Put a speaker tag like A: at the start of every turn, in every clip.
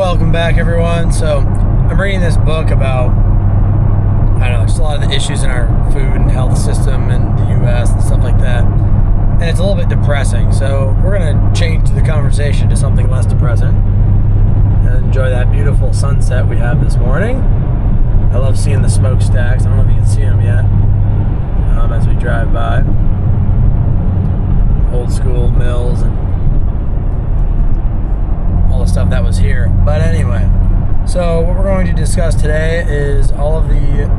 A: Welcome back, everyone. So I'm reading this book about, I don't know, just a lot of the issues in our food and health system in the U.S. and stuff like that. And it's a little bit depressing. So we're going to change the conversation to something less depressing and enjoy that beautiful sunset we have this morning. I love seeing the smokestacks. I don't know if you can see them yet as we drive by. Old school mills and all the stuff that was here. But anyway, so what we're going to discuss today is all of the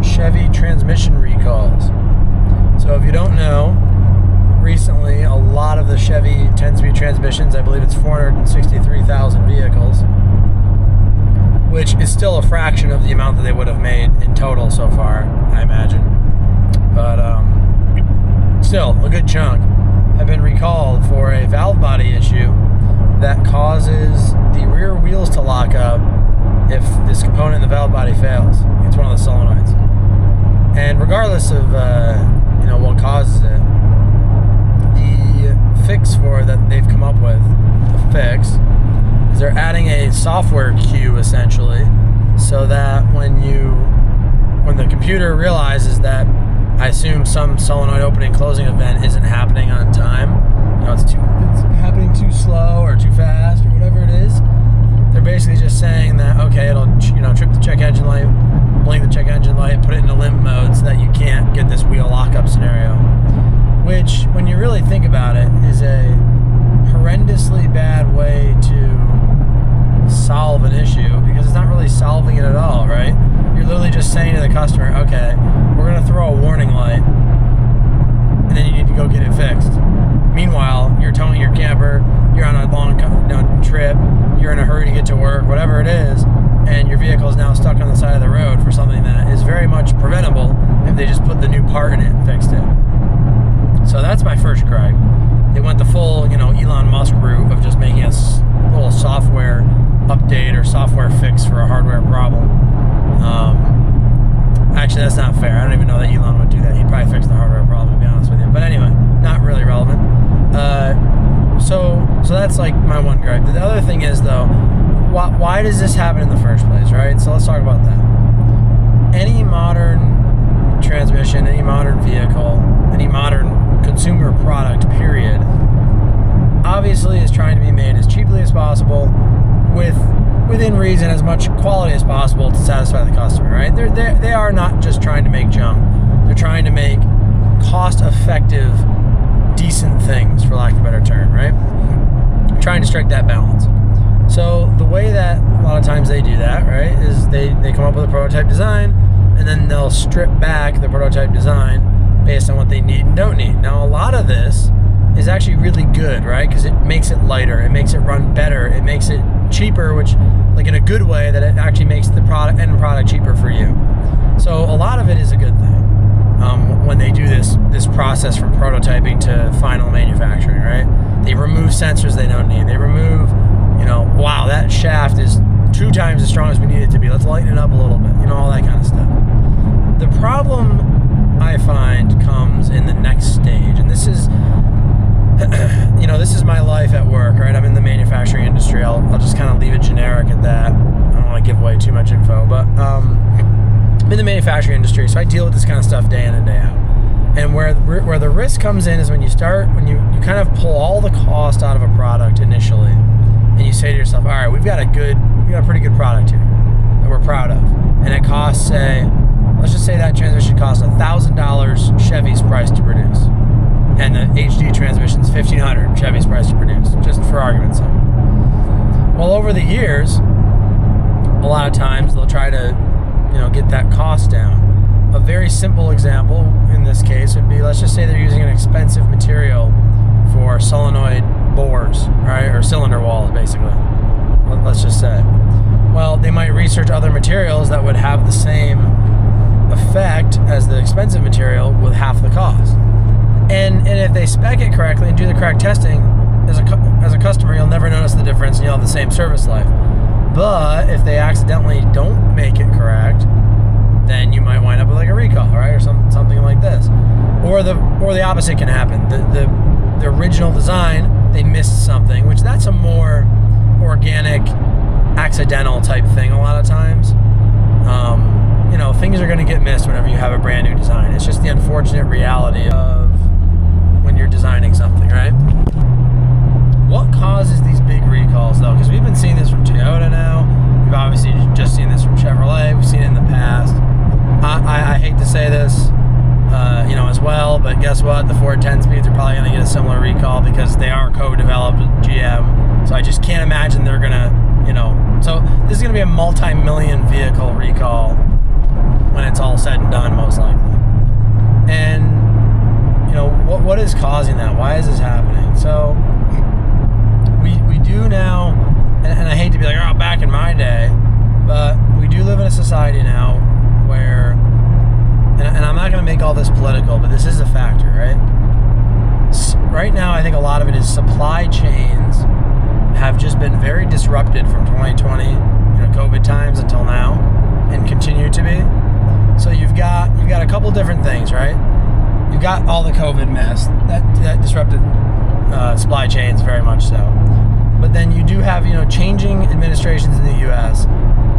A: Chevy transmission recalls. So if you don't know, recently a lot of the Chevy 10-speed transmissions, I believe it's 463,000 vehicles, which is still a fraction of the amount that they would have made in total so far, I imagine. But still, a good chunk have been recalled for a valve body issue that causes the rear wheels to lock up if this component in the valve body fails. It's one of the solenoids. And regardless of what causes it, the fix for that they've come up with, the fix, is they're adding a software queue essentially, so that when the computer realizes that, I assume, some solenoid opening closing event isn't happening on time, it's happening too slow or too fast or whatever it is, they're basically just saying that, okay, it'll trip the check engine light, blink the check engine light, put it into limp mode so that you can't get this wheel lockup scenario, which, when you really think about it, is a horrendously bad way to solve an issue, because it's not really solving it at all, right? You're literally just saying to the customer, okay, we're going to throw a warning light, and then you need to go get it fixed. Meanwhile, you're towing your camper, you're on a long trip, you're in a hurry to get to work, whatever it is, and your vehicle is now stuck on the side of the road for something that is very much preventable if they just put the new part in it and fixed it. So that's my first gripe. They went the full, Elon Musk route of just making a little software update or software fix for a hardware problem. Actually, that's not fair. I don't even know that Elon would do that. He'd probably fix the hardware problem, to be honest with you. But anyway, not really relevant. So that's like my one gripe. The other thing is, though, why does this happen in the first place, right? So let's talk about that. Any modern transmission, any modern vehicle, any modern consumer product, period, obviously is trying to be made as cheaply as possible, within reason, as much quality as possible to satisfy the customer, right? They are not just trying to make junk. They're trying to make cost-effective, decent things, for lack of a better term, right? Trying to strike that balance. So the way that a lot of times they do that, right, is they come up with a prototype design, and then they'll strip back the prototype design based on what they need and don't need. Now, a lot of this is actually really good, right? Because it makes it lighter, it makes it run better, it makes it cheaper, which, like, in a good way, that it actually makes the end product cheaper for you. So a lot of it is a good thing when they do this process from prototyping to final manufacturing, right? They remove sensors they don't need. They remove, wow, that shaft is 2 times as strong as we need it to be. Let's lighten it up a little bit, all that kind of stuff. The problem I find comes in the next stage, and this is this is my life at work, right? I'm in the manufacturing industry. I'll just kind of leave it generic at that. I don't want to give away too much info, but I'm in the manufacturing industry, so I deal with this kind of stuff day in and day out. And where the risk comes in is when you kind of pull all the cost out of a product initially, and you say to yourself, all right, we've got a pretty good product here that we're proud of, and it costs, let's just say that transmission costs $1,000 Chevy's price to produce, and the HD transmission's $1,500 Chevy's price to produce, just for argument's sake. Well, over the years, a lot of times they'll try to, get that cost down. A very simple example in this case would be, let's just say they're using an expensive material for solenoid bores, right, or cylinder walls, basically. Let's just say. Well, they might research other materials that would have the same effect as the expensive material with half the cost. And if they spec it correctly and do the correct testing, as a customer, you'll never notice the difference, and you'll have the same service life. But if they accidentally don't make it correct, then you might wind up with like a recall, right, or something like this. Or the opposite can happen. The original design, they missed something, which that's a more organic accidental type thing a lot of times. Things are going to get missed whenever you have a brand new design. It's just the unfortunate reality of when you're designing something, right? What causes these big recalls, though? Because we've been seeing this from Toyota now. We've obviously just seen this from Chevrolet. We've seen it in the past. I hate to say this, as well, but guess what? The Ford 10-speeds are probably going to get a similar recall because they are co-developed with GM. So I just can't imagine they're going to, So this is going to be a multi-million vehicle recall when it's all said and done, most likely. And, what is causing that? Why is this happening? So we do now, and I hate to be like, oh, back in my day, but we do live in a society now where, and I'm not going to make all this political, but this is a factor, right? Right now, I think a lot of it is supply chains have just been very disrupted from 2020, COVID times until now, and continue to be. So you've got a couple different things, right? You've got all the COVID mess that disrupted supply chains very much so. But then you do have, changing administrations in the U.S.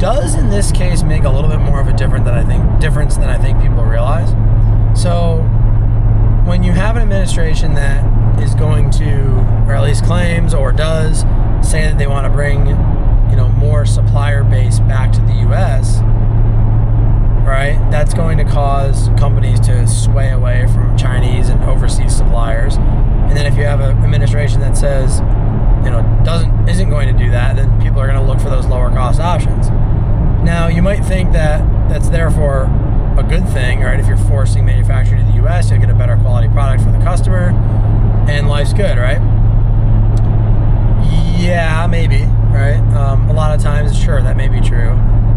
A: does in this case make a little bit more of a difference than I think people realize. So when you have an administration that is going to, or at least claims or does say that they want to bring, more supplier base back to the U.S., right? That's going to cause companies to sway away from Chinese and overseas suppliers. And then if you have an administration that says, isn't going to do that, then people are going to look for those lower cost options. Now, you might think that that's therefore a good thing, right? If you're forcing manufacturing to the U.S., you'll get a better quality product for the customer, and life's good, right? Yeah, maybe, right? A lot of times, sure, that may be true,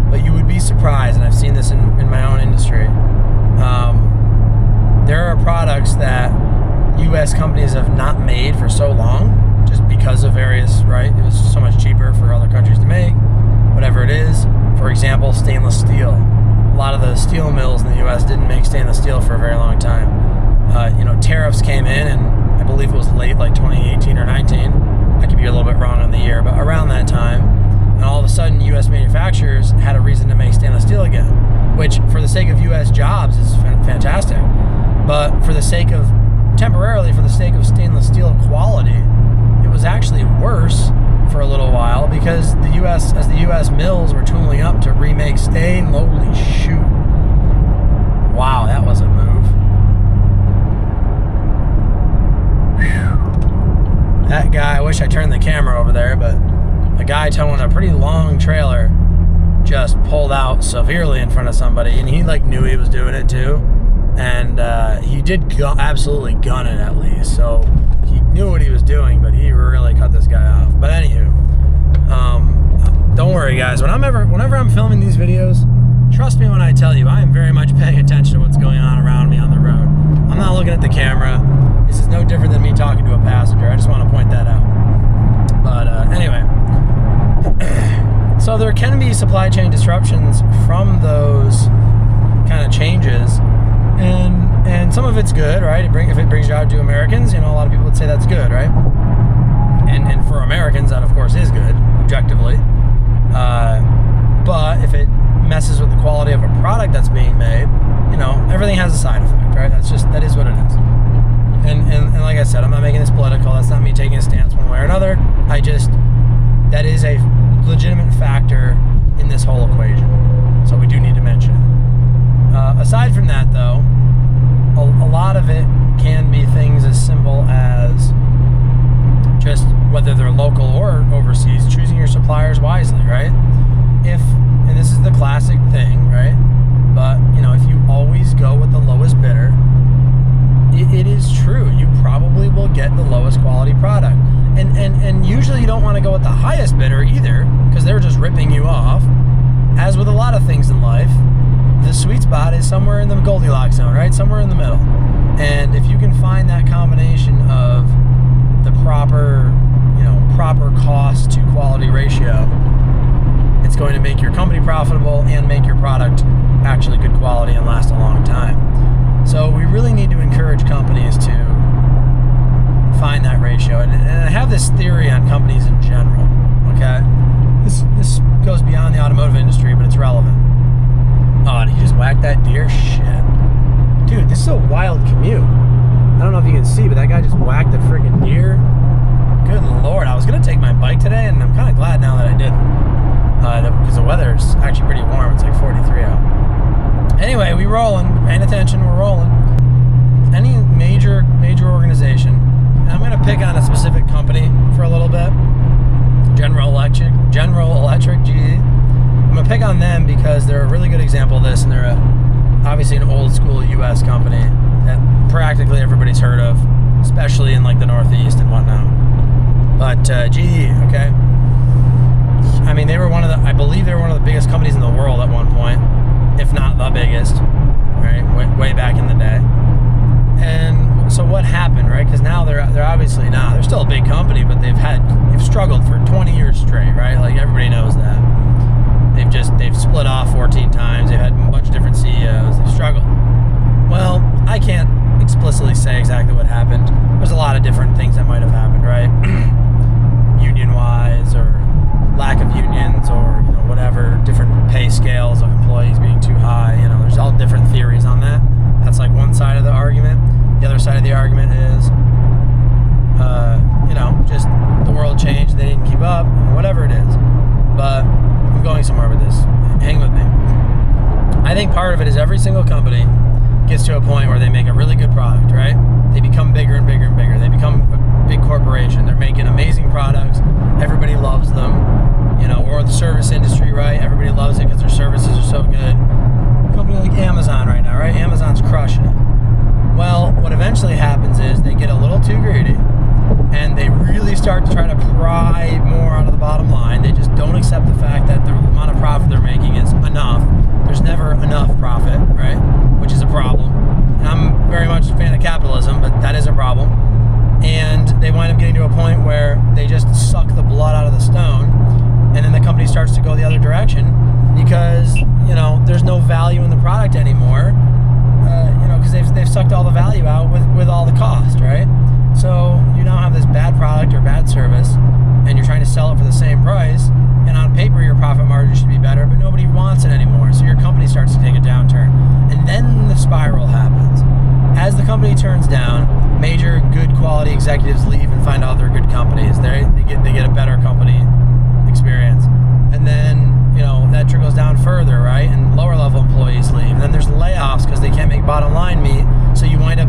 A: but you would be surprised, and I've seen this in my own industry. There are products that U.S. companies have not made for so long, just because of various, right? It was so much cheaper for other countries to make, whatever it is. For example, stainless steel. A lot of the steel mills in the U.S. didn't make stainless steel for a very long time. Tariffs came in, and I believe it was late, like 2018 or 19. I could be a little bit wrong on the year, but around that time. And all of a sudden, U.S. manufacturers had a reason to make stainless steel again, which for the sake of U.S. jobs is fantastic. But temporarily for the sake of stainless steel quality, it was actually worse for a little while because the U.S. mills were tooling up to remake stain. Holy shoot. Wow, that was a move. Whew. That guy, I wish I turned the camera over there, but a guy towing a pretty long trailer just pulled out severely in front of somebody, and he knew he was doing it too. And he did absolutely gun it at least, so he knew what he was doing, but he really cut this guy off. But anywho, don't worry, guys. Whenever I'm filming these videos, trust me when I tell you, I am very much paying attention to what's going on around me on the road. I'm not looking at the camera. This is no different than me talking to a passenger. I just want to point that out. But anyway, so there can be supply chain disruptions from those kind of changes. And some of it's good, right? If it brings job to Americans, a lot of people would say that's good, right? And for Americans, that of course is good, objectively. But if it messes with the quality of a product that's being made, everything has a side effect, right? That is what it is. And like I said, I'm not making this political. That's not me taking a stance one way or another. That is a legitimate factor in this whole equation. So we do need to mention it. Aside from that, though, a lot of it can be things as simple as just whether they're local or overseas, choosing your suppliers wisely, right? And this is the classic thing, right? But, if you always go with the lowest bidder, it is true. You probably will get the lowest quality product. And usually you don't want to go with the highest bidder either, because they're just ripping you off. As with a lot of things in life, the sweet spot is somewhere in the Goldilocks zone, right? Somewhere in the middle. And if you can find that combination of the proper cost to quality ratio, it's going to make your company profitable and make your product actually good quality and last a long time. So we really need to encourage companies to find that ratio. And I have this theory on companies in general, okay? This goes that deer? Shit. Dude, this is a wild commute. I don't know if you can see, but that guy just whacked a freaking deer. Good Lord. I was going to take my bike today, and I'm kind of glad now that I did. Because the weather's actually pretty warm. It's like 43 out. Anyway, we rolling. Paying attention, we're rolling. Any major organization, and I'm going to pick on a specific company for a little bit. General Electric, GE. I'm going to pick on them because they're a really good example of this, and they're obviously an old school U.S. company that practically everybody's heard of, especially in like the Northeast and whatnot. But GE, okay? I mean, I believe they were one of the biggest companies in the world at one point, if not the biggest, right? Way back in the day. And so what happened, right? Because now they're obviously they're still a big company, but they've struggled for 20 years straight, right? Like everybody knows that. They've split off 14 times. They've had a bunch of different CEOs. They've struggled. Well, I can't explicitly say exactly what happened. There's a lot of different things that might have happened, right? Union-wise, or lack of unions, or whatever, different pay scales of employees being too high. There's all different theories on that. That's like one side of the argument. The other side of the argument is, just the world changed, they didn't keep up, whatever it is. But I'm going somewhere with this. Hang with me. I think part of it is every single company gets to a point where they make a really good product, right? They become bigger and bigger and bigger. They become a big corporation. They're making amazing products. Everybody loves them, or the service industry, right? Everybody loves it because their services are so good. A company like Amazon right now, right? Amazon's crushing it. Well, what eventually happens is they get a little too greedy and they really start to try to pry more out of the bottom line. They just don't accept the fact that the amount of profit they're making is enough. There's never enough profit, right? Which is a problem. And I'm very much a fan of capitalism, but that is a problem. And they wind up getting to a point where they just suck the blood out of the stone, and then the company starts to go the other direction because, there's no value in the product anymore, because they've sucked all the value out with all the cost, right? So you now have this bad product or bad service, and you're trying to sell it for the same price, and on paper your profit margin should be better, but nobody wants it anymore, so your company starts to take a downturn. And then the spiral happens. As the company turns down, major good quality executives leave and find other good companies. They get a better company experience. And then, that trickles down further, right? And lower level employees leave. And then there's layoffs because they can't make bottom line meet, so you wind up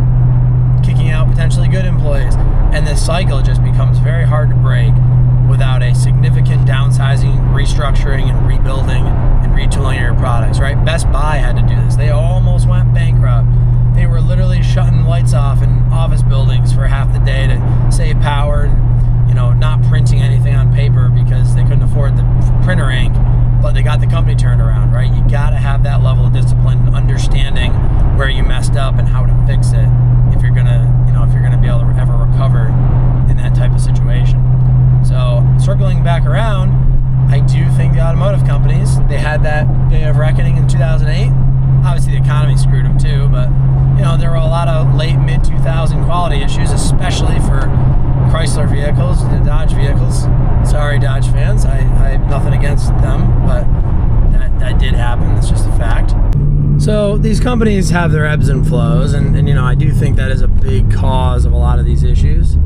A: kicking out potentially good employees. And this cycle just becomes very hard to break without a significant downsizing, restructuring, and rebuilding and retooling of your products, right? Best Buy had to do this. They almost went bankrupt. They were literally shutting the lights off in office buildings for half the day to save power and, not printing anything on paper because they couldn't afford the printer ink, but they got the company turned around, right? You got to have that level of discipline and understanding where you messed up and how to fix it if you're going to be able to ever recover in that type of situation. So circling back around, I do think the automotive companies, they had that day of reckoning in 2008. Obviously the economy screwed them too, but there were a lot of late mid-2000 quality issues, especially for Chrysler vehicles and Dodge vehicles. Sorry, Dodge fans, I have nothing against them, but that did happen. That's just a fact. So these companies have their ebbs and flows, and I do think that is a big cause of a lot of these issues.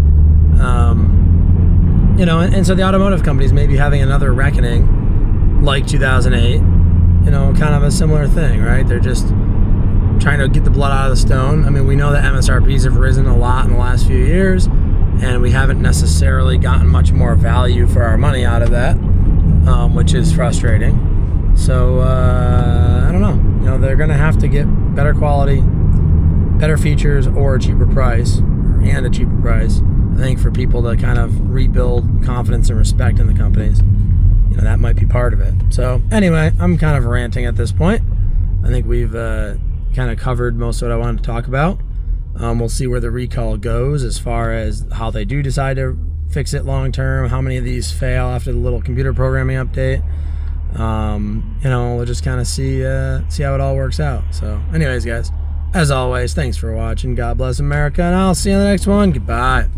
A: And so the automotive companies may be having another reckoning like 2008, kind of a similar thing, right? They're just trying to get the blood out of the stone. I mean, we know that MSRPs have risen a lot in the last few years, and we haven't necessarily gotten much more value for our money out of that, which is frustrating. So, I don't know. They're going to have to get better quality, better features, or a cheaper price, and a cheaper price, I think, for people to kind of rebuild confidence and respect in the companies. That might be part of it. So anyway, I'm kind of ranting at this point. I think we've kind of covered most of what I wanted to talk about. We'll see where the recall goes as far as how they do decide to fix it long term, how many of these fail after the little computer programming update. We'll just kind of see how it all works out. So anyways, guys, as always, thanks for watching. God bless America, and I'll see you in the next one. Goodbye.